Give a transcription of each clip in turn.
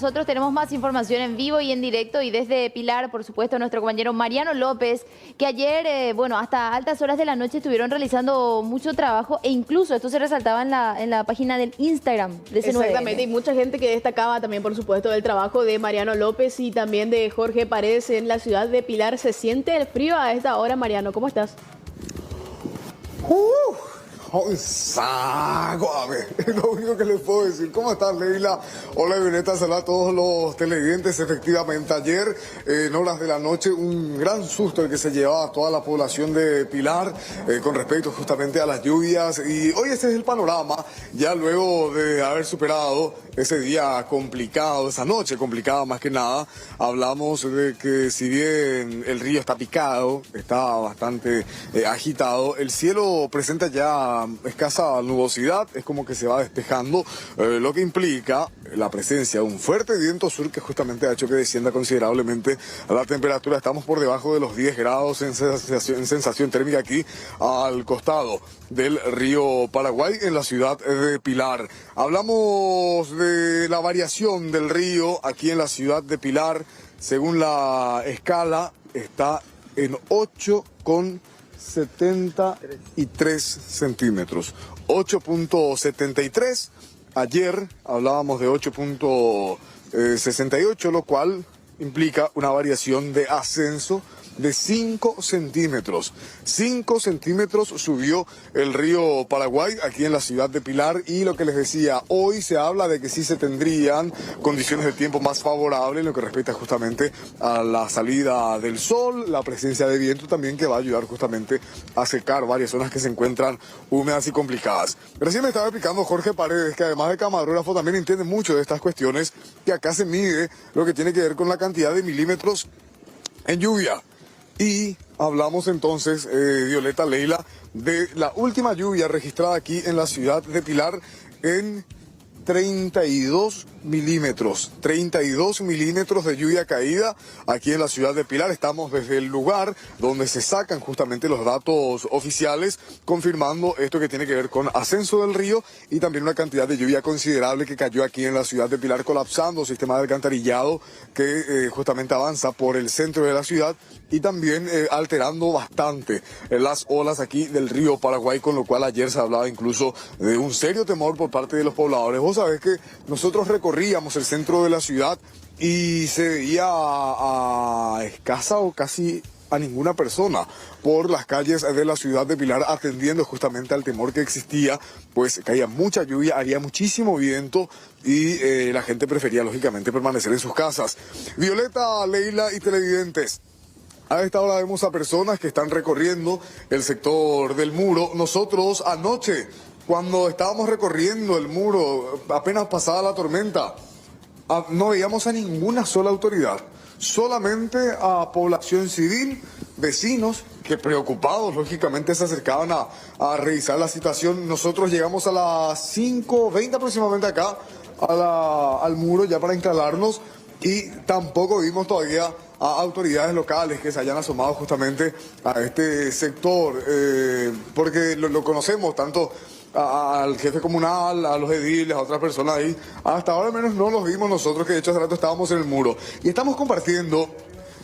Nosotros tenemos más información en vivo y en directo y desde Pilar, por supuesto, nuestro compañero Mariano López, que ayer, hasta altas horas de la noche estuvieron realizando mucho trabajo e incluso esto se resaltaba en la página del Instagram de C9N. Exactamente, y mucha gente que destacaba también, por supuesto, del trabajo de Mariano López y también de Jorge Paredes en la ciudad de Pilar. ¿Se siente el frío a esta hora, Mariano? ¿Cómo estás? Suave, es lo único que les puedo decir. ¿Cómo estás, Leila? Hola, Violeta, saludos a todos los televidentes. Efectivamente, ayer, en horas de la noche, un gran susto el que se llevaba a toda la población de Pilar con respecto justamente a las lluvias. Y hoy ese es el panorama, ya luego de haber superado ese día complicado, esa noche complicada más que nada. Hablamos de que si bien el río está picado, está bastante agitado, el cielo presenta ya escasa nubosidad, es como que se va despejando, lo que implica la presencia de un fuerte viento sur que justamente ha hecho que descienda considerablemente la temperatura. Estamos por debajo de los 10 grados en sensación térmica aquí al costado del río Paraguay en la ciudad de Pilar. Hablamos de la variación del río aquí en la ciudad de Pilar. Según la escala está en 8,73 centímetros. 8,73. Ayer hablábamos de 8,68, lo cual implica una variación de ascenso de 5 centímetros. 5 centímetros subió el río Paraguay aquí en la ciudad de Pilar y lo que les decía, hoy se habla de que sí se tendrían condiciones de tiempo más favorables en lo que respecta justamente a la salida del sol, la presencia de viento también que va a ayudar justamente a secar varias zonas que se encuentran húmedas y complicadas. Recién me estaba explicando Jorge Paredes, que además de camarógrafo también entiende mucho de estas cuestiones, que acá se mide lo que tiene que ver con la cantidad de milímetros en lluvia. Y hablamos entonces, Violeta, Leila, de la última lluvia registrada aquí en la ciudad de Pilar en 32 milímetros. 32 milímetros de lluvia caída aquí en la ciudad de Pilar. Estamos desde el lugar donde se sacan justamente los datos oficiales, confirmando esto que tiene que ver con ascenso del río y también una cantidad de lluvia considerable que cayó aquí en la ciudad de Pilar, colapsando sistema de alcantarillado que justamente avanza por el centro de la ciudad y también alterando bastante las olas aquí del río Paraguay, con lo cual ayer se hablaba incluso de un serio temor por parte de los pobladores. Vos sabés que nosotros recorríamos el centro de la ciudad y se veía a escasa o casi a ninguna persona por las calles de la ciudad de Pilar, atendiendo justamente al temor que existía, pues caía mucha lluvia, haría muchísimo viento y la gente prefería lógicamente permanecer en sus casas. Violeta, Leila y televidentes, a esta hora vemos a personas que están recorriendo el sector del muro. Nosotros anoche, cuando estábamos recorriendo el muro, apenas pasada la tormenta, no veíamos a ninguna sola autoridad, solamente a población civil, vecinos que preocupados lógicamente se acercaban a revisar la situación. Nosotros llegamos a las 5:20 aproximadamente acá al muro ya para instalarnos y tampoco vimos todavía a autoridades locales que se hayan asomado justamente a este sector, porque lo conocemos tanto al jefe comunal, a los ediles, a otras personas ahí. Hasta ahora al menos no los vimos nosotros, que de hecho hace rato estábamos en el muro. Y estamos compartiendo,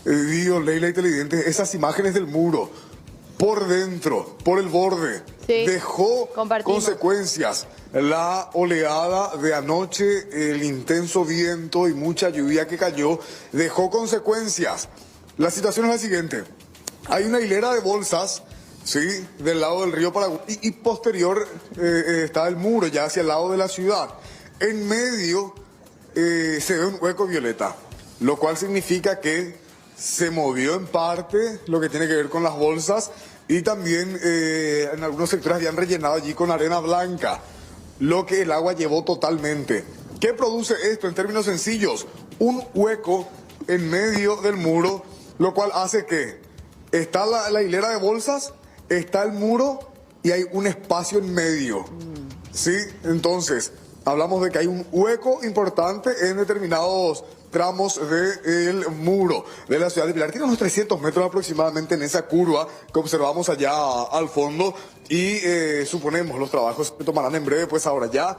Leila y televidentes, esas imágenes del muro por dentro, por el borde. Sí, dejó compartimos consecuencias. La oleada de anoche, el intenso viento y mucha lluvia que cayó, dejó consecuencias. La situación es la siguiente. Hay una hilera de bolsas, sí, del lado del río Paraguay y posterior está el muro ya hacia el lado de la ciudad. En medio se ve un hueco, Violeta, lo cual significa que se movió en parte lo que tiene que ver con las bolsas y también en algunos sectores habían rellenado allí con arena blanca, lo que el agua llevó totalmente. ¿Qué produce esto en términos sencillos? Un hueco en medio del muro, lo cual hace que está la hilera de bolsas, está el muro y hay un espacio en medio. ¿Sí? Entonces, hablamos de que hay un hueco importante en determinados tramos del muro de la ciudad de Pilar. Tiene unos 300 metros aproximadamente en esa curva que observamos allá al fondo y suponemos los trabajos se tomarán en breve, pues ahora ya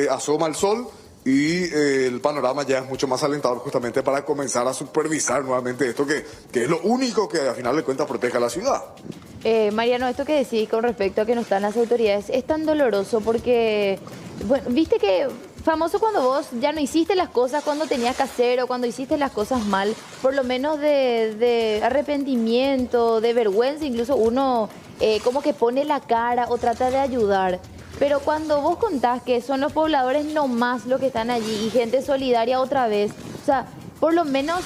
asoma el sol y el panorama ya es mucho más alentador justamente para comenzar a supervisar nuevamente esto que es lo único que al final de cuentas protege a la ciudad. Mariano, esto que decís con respecto a que no están las autoridades es tan doloroso porque, bueno, viste que famoso cuando vos ya no hiciste las cosas cuando tenías que hacer o cuando hiciste las cosas mal, por lo menos de arrepentimiento, de vergüenza, incluso uno como que pone la cara o trata de ayudar. Pero cuando vos contás que son los pobladores nomás los que están allí y gente solidaria otra vez, o sea, por lo menos,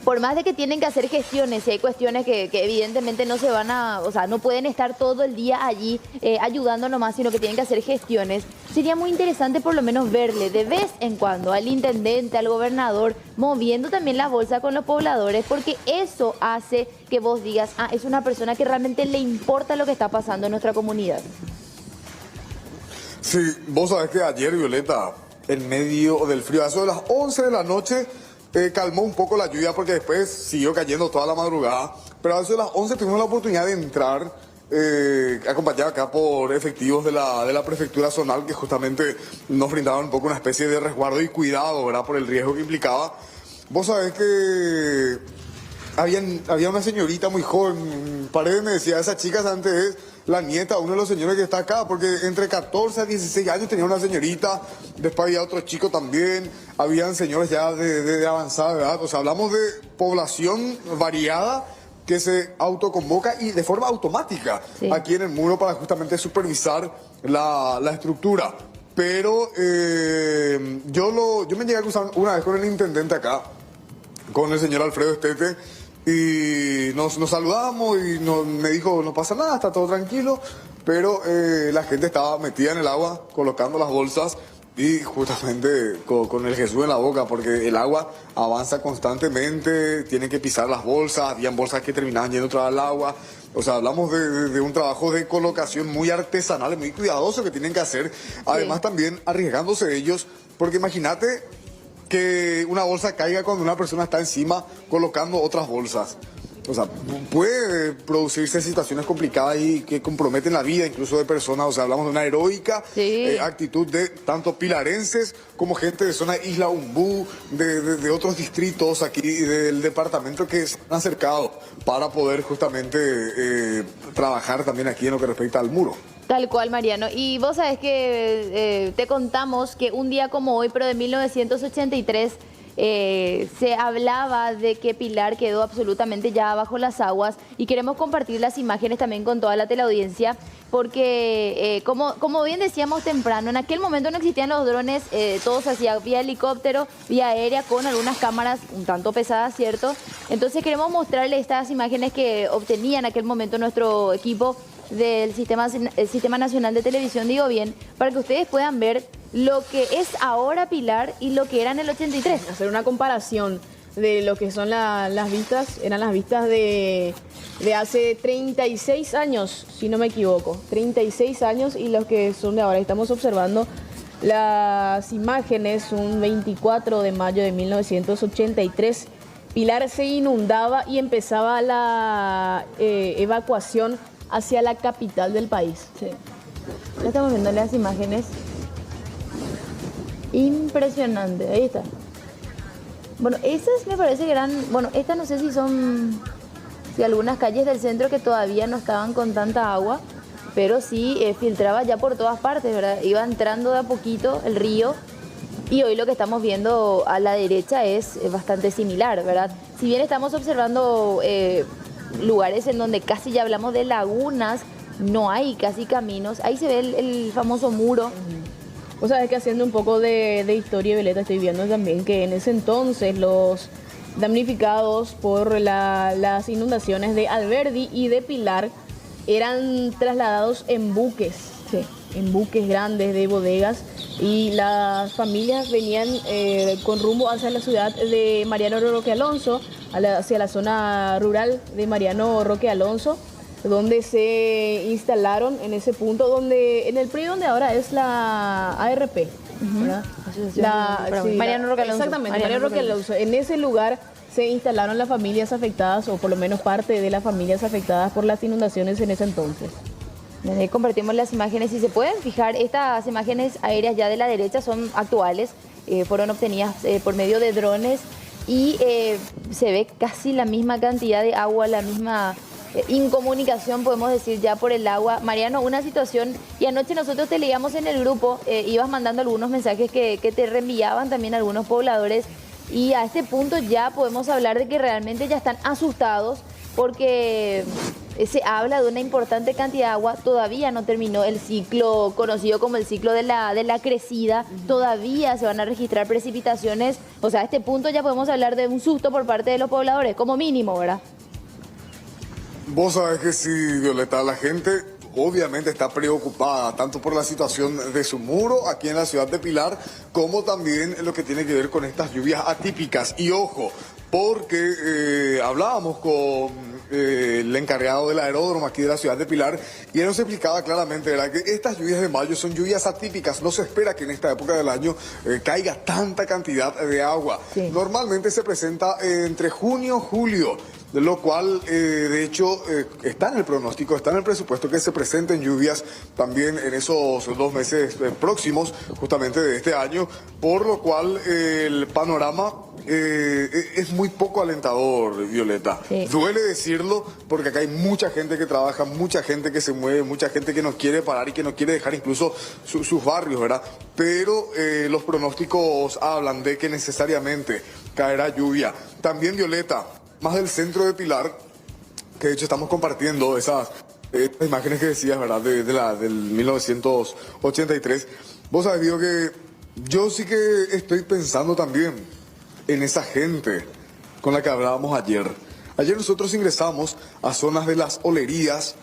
por más de que tienen que hacer gestiones, y hay cuestiones que evidentemente no se van a, o sea, no pueden estar todo el día allí ayudando nomás, sino que tienen que hacer gestiones, sería muy interesante por lo menos verle de vez en cuando al intendente, al gobernador, moviendo también la bolsa con los pobladores, porque eso hace que vos digas, ah, es una persona que realmente le importa lo que está pasando en nuestra comunidad. Sí, vos sabés que ayer, Violeta, en medio del frío, a eso de las 11 de la noche, calmó un poco la lluvia porque después siguió cayendo toda la madrugada. Pero a eso de las 11 tuvimos la oportunidad de entrar, acompañado acá por efectivos de la prefectura zonal que justamente nos brindaban un poco una especie de resguardo y cuidado, ¿verdad? Por el riesgo que implicaba. Vos sabés que había una señorita muy joven, Paredes me decía, esa chica antes es la nieta, uno de los señores que está acá, porque entre 14 a 16 años tenía una señorita, después había otro chico también, habían señores ya de avanzada edad, o sea, hablamos de población variada que se autoconvoca y de forma automática aquí en el muro para justamente supervisar la estructura. Pero yo me llegué a cruzar una vez con el intendente acá, con el señor Alfredo Estete, y nos saludamos y me dijo, no pasa nada, está todo tranquilo, pero la gente estaba metida en el agua colocando las bolsas y justamente con el Jesús en la boca, porque el agua avanza constantemente, tienen que pisar las bolsas, habían bolsas que terminaban yendo otra vez al agua. O sea, hablamos de un trabajo de colocación muy artesanal, muy cuidadoso que tienen que hacer, además también arriesgándose ellos, porque imagínate que una bolsa caiga cuando una persona está encima colocando otras bolsas. O sea, puede producirse situaciones complicadas y que comprometen la vida incluso de personas. O sea, hablamos de una heroica actitud de tanto pilarenses como gente de zona Isla Umbú, de otros distritos aquí del departamento que se han acercado para poder justamente trabajar también aquí en lo que respecta al muro. Tal cual, Mariano. Y vos sabés que te contamos que un día como hoy, pero de 1983, se hablaba de que Pilar quedó absolutamente ya bajo las aguas y queremos compartir las imágenes también con toda la teleaudiencia porque, como bien decíamos temprano, en aquel momento no existían los drones, todo se hacía vía helicóptero, vía aérea, con algunas cámaras un tanto pesadas, ¿cierto? Entonces queremos mostrarles estas imágenes que obtenía en aquel momento nuestro equipo del Sistema Nacional de Televisión, digo bien, para que ustedes puedan ver lo que es ahora Pilar y lo que era en el 83. Hacer una comparación de lo que son las vistas, eran las vistas de hace 36 años, si no me equivoco, 36 años y los que son de ahora. Estamos observando las imágenes, un 24 de mayo de 1983, Pilar se inundaba y empezaba la evacuación hacia la capital del país. Sí. Ya estamos viendo las imágenes. Impresionante, ahí está. Bueno, esas me parece que eran, bueno, estas no sé si algunas calles del centro que todavía no estaban con tanta agua, pero sí filtraba ya por todas partes, ¿verdad? Iba entrando de a poquito el río y hoy lo que estamos viendo a la derecha es bastante similar, ¿verdad? Si bien estamos observando lugares en donde casi ya hablamos de lagunas, no hay casi caminos, ahí se ve el famoso muro. O sea, es que haciendo un poco de historia, Violeta, estoy viendo también que en ese entonces los damnificados por las inundaciones de Alberdi y de Pilar eran trasladados en buques, en buques grandes de bodegas, y las familias venían con rumbo hacia la ciudad de Mariano Roque Alonso, hacia la zona rural de Mariano Roque Alonso, donde se instalaron en ese punto, en el predio donde ahora es la ARP, ¿verdad? Mariano Roque Alonso. Exactamente, Mariano Roque Alonso. En ese lugar se instalaron las familias afectadas, o por lo menos parte de las familias afectadas por las inundaciones en ese entonces. Compartimos las imágenes. Si se pueden fijar, estas imágenes aéreas ya de la derecha son actuales, fueron obtenidas por medio de drones y se ve casi la misma cantidad de agua, la misma incomunicación, podemos decir, ya por el agua. Mariano, una situación, y anoche nosotros te leíamos en el grupo, ibas mandando algunos mensajes que te reenviaban también algunos pobladores, y a este punto ya podemos hablar de que realmente ya están asustados porque se habla de una importante cantidad de agua. Todavía no terminó el ciclo conocido como el ciclo de la crecida, todavía se van a registrar precipitaciones. O sea, a este punto ya podemos hablar de un susto por parte de los pobladores, como mínimo, ¿verdad? Vos sabés que sí, Violeta, la gente obviamente está preocupada tanto por la situación de su muro aquí en la ciudad de Pilar, como también lo que tiene que ver con estas lluvias atípicas. Y ojo, porque hablábamos con el encargado del aeródromo aquí de la ciudad de Pilar y él nos explicaba claramente, ¿verdad?, que estas lluvias de mayo son lluvias atípicas. No se espera que en esta época del año caiga tanta cantidad de agua. Sí. Normalmente se presenta entre junio y julio, de lo cual, de hecho, está en el pronóstico, está en el presupuesto que se presenten lluvias también en esos 2 meses próximos, justamente de este año, por lo cual el panorama es muy poco alentador, Violeta. Sí. Duele decirlo porque acá hay mucha gente que trabaja, mucha gente que se mueve, mucha gente que no quiere parar y que no quiere dejar incluso sus barrios, ¿verdad? Pero los pronósticos hablan de que necesariamente caerá lluvia. También, Violeta, más del centro de Pilar, que de hecho estamos compartiendo esas imágenes que decías, ¿verdad?, del 1983. Vos sabés, digo, que yo sí que estoy pensando también en esa gente con la que hablábamos ayer. Ayer nosotros ingresamos a zonas de las olerías,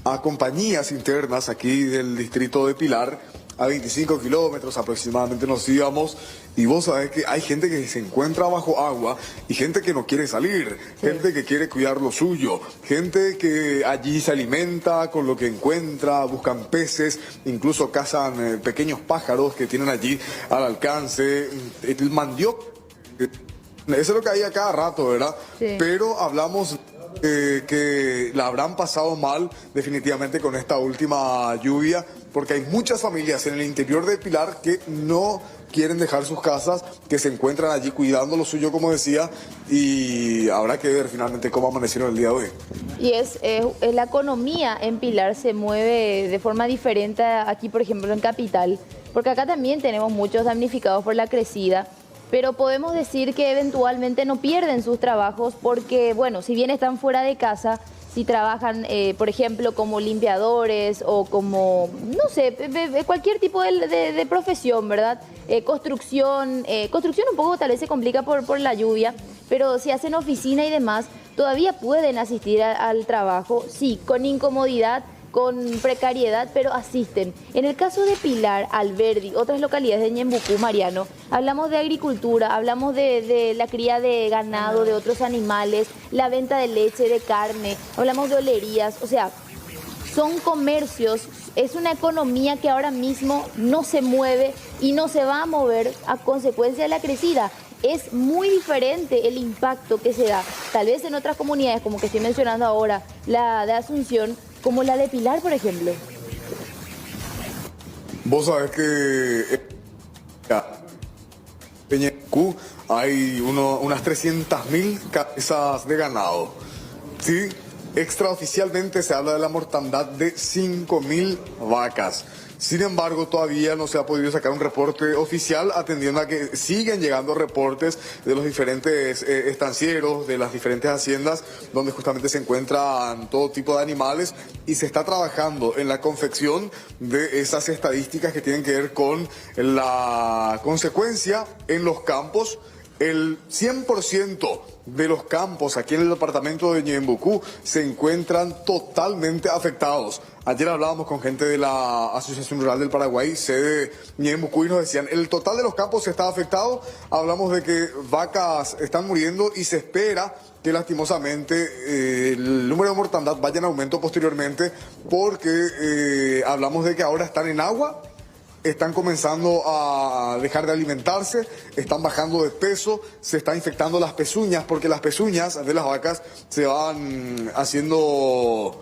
a compañías internas aquí del distrito de Pilar, a 25 kilómetros aproximadamente nos íbamos, y vos sabés que hay gente que se encuentra bajo agua y gente que no quiere salir, sí, gente que quiere cuidar lo suyo, gente que allí se alimenta con lo que encuentra, buscan peces, incluso cazan pequeños pájaros que tienen allí al alcance, el mandioc. Eso es lo que hay a cada rato, ¿verdad? Sí. Pero hablamos que la habrán pasado mal definitivamente con esta última lluvia, porque hay muchas familias en el interior de Pilar que no quieren dejar sus casas, que se encuentran allí cuidando lo suyo, como decía, y habrá que ver finalmente cómo amanecieron el día de hoy. Y es la economía en Pilar se mueve de forma diferente aquí, por ejemplo, en Capital, porque acá también tenemos muchos damnificados por la crecida. Pero podemos decir que eventualmente no pierden sus trabajos porque, bueno, si bien están fuera de casa, si trabajan, por ejemplo, como limpiadores o como, no sé, cualquier tipo de profesión, ¿verdad? Construcción un poco tal vez se complica por la lluvia, pero si hacen oficina y demás, todavía pueden asistir al trabajo, sí, con incomodidad, con precariedad, pero asisten. En el caso de Pilar, Alberdi, otras localidades de Ñembucú, Mariano, hablamos de agricultura, hablamos de la cría de ganado, de otros animales, la venta de leche, de carne, hablamos de olerías, o sea, son comercios, es una economía que ahora mismo no se mueve y no se va a mover a consecuencia de la crecida. Es muy diferente el impacto que se da, tal vez en otras comunidades, como que estoy mencionando ahora, la de Asunción, como la de Pilar, por ejemplo. Vos sabés que en Ñembucú hay unas 300.000 cabezas de ganado. ¿Sí? Extraoficialmente se habla de la mortandad de 5.000 vacas. Sin embargo, todavía no se ha podido sacar un reporte oficial, atendiendo a que siguen llegando reportes de los diferentes estancieros, de las diferentes haciendas, donde justamente se encuentran todo tipo de animales, y se está trabajando en la confección de esas estadísticas que tienen que ver con la consecuencia en los campos. El 100% de los campos aquí en el departamento de Ñembucú se encuentran totalmente afectados. Ayer hablábamos con gente de la Asociación Rural del Paraguay, sede Ñembucú, y nos decían, el total de los campos está afectado. Hablamos de que vacas están muriendo y se espera que lastimosamente el número de mortandad vaya en aumento posteriormente, porque hablamos de que ahora están en agua, están comenzando a dejar de alimentarse, están bajando de peso, se están infectando las pezuñas, porque las pezuñas de las vacas se van haciendo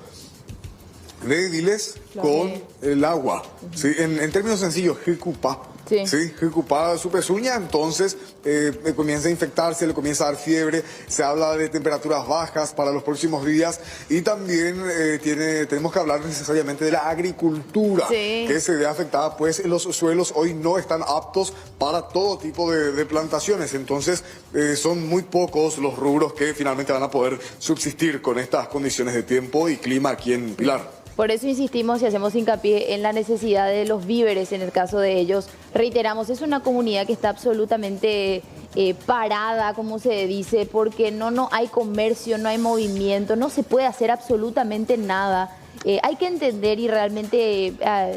débiles con el agua. ¿Sí? En términos sencillos, Jicupá. Sí. Sí, Jicupá su pezuña, entonces comienza a infectarse, le comienza a dar fiebre, se habla de temperaturas bajas para los próximos días y también tenemos que hablar necesariamente de la agricultura, que se ve afectada, pues los suelos hoy no están aptos para todo tipo de plantaciones, entonces son muy pocos los rubros que finalmente van a poder subsistir con estas condiciones de tiempo y clima aquí en Pilar. Por eso insistimos y hacemos hincapié en la necesidad de los víveres en el caso de ellos. Reiteramos, es una comunidad que está absolutamente parada, como se dice, porque no hay comercio, no hay movimiento, no se puede hacer absolutamente nada. Hay que entender y realmente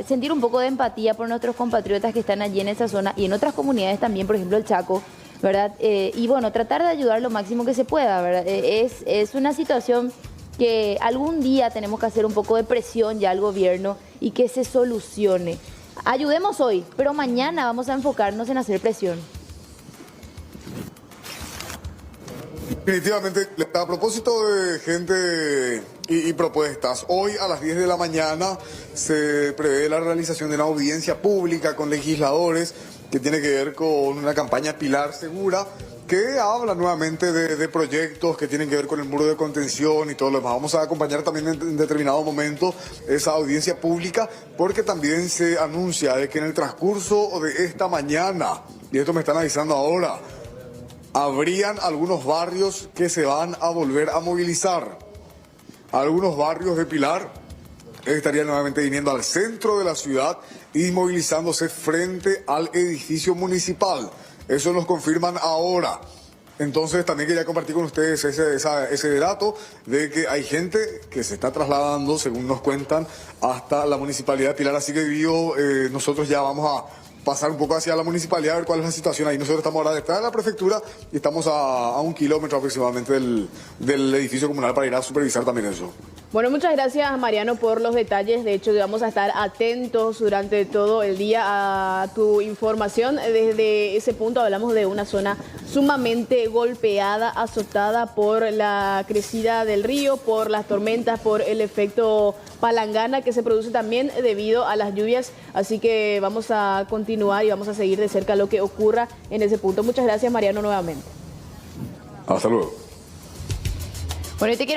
sentir un poco de empatía por nuestros compatriotas que están allí en esa zona y en otras comunidades también, por ejemplo el Chaco, ¿verdad? Y bueno, tratar de ayudar lo máximo que se pueda, ¿verdad? Es una situación que algún día tenemos que hacer un poco de presión ya al gobierno y que se solucione. Ayudemos hoy, pero mañana vamos a enfocarnos en hacer presión. Definitivamente, a propósito de gente y propuestas, hoy a las 10 de la mañana se prevé la realización de una audiencia pública con legisladores que tiene que ver con una campaña Pilar Segura, que habla nuevamente de proyectos que tienen que ver con el muro de contención y todo lo demás. Vamos a acompañar también en determinado momento esa audiencia pública porque también se anuncia de que en el transcurso de esta mañana, y esto me están avisando ahora, habrían algunos barrios que se van a volver a movilizar. Algunos barrios de Pilar estarían nuevamente viniendo al centro de la ciudad y movilizándose frente al edificio municipal. Eso nos confirman ahora. Entonces también quería compartir con ustedes ese dato de que hay gente que se está trasladando, según nos cuentan, hasta la Municipalidad de Pilar. Así que nosotros ya vamos a pasar un poco hacia la municipalidad a ver cuál es la situación ahí. Nosotros estamos ahora detrás de la prefectura y estamos a 1 kilómetro aproximadamente del edificio comunal para ir a supervisar también eso. Bueno, muchas gracias Mariano por los detalles. De hecho, vamos a estar atentos durante todo el día a tu información. Desde ese punto hablamos de una zona sumamente golpeada, azotada por la crecida del río, por las tormentas, por el efecto palangana que se produce también debido a las lluvias. Así que vamos a continuar y vamos a seguir de cerca lo que ocurra en ese punto. Muchas gracias Mariano nuevamente. Hasta luego. Bueno, y te quiero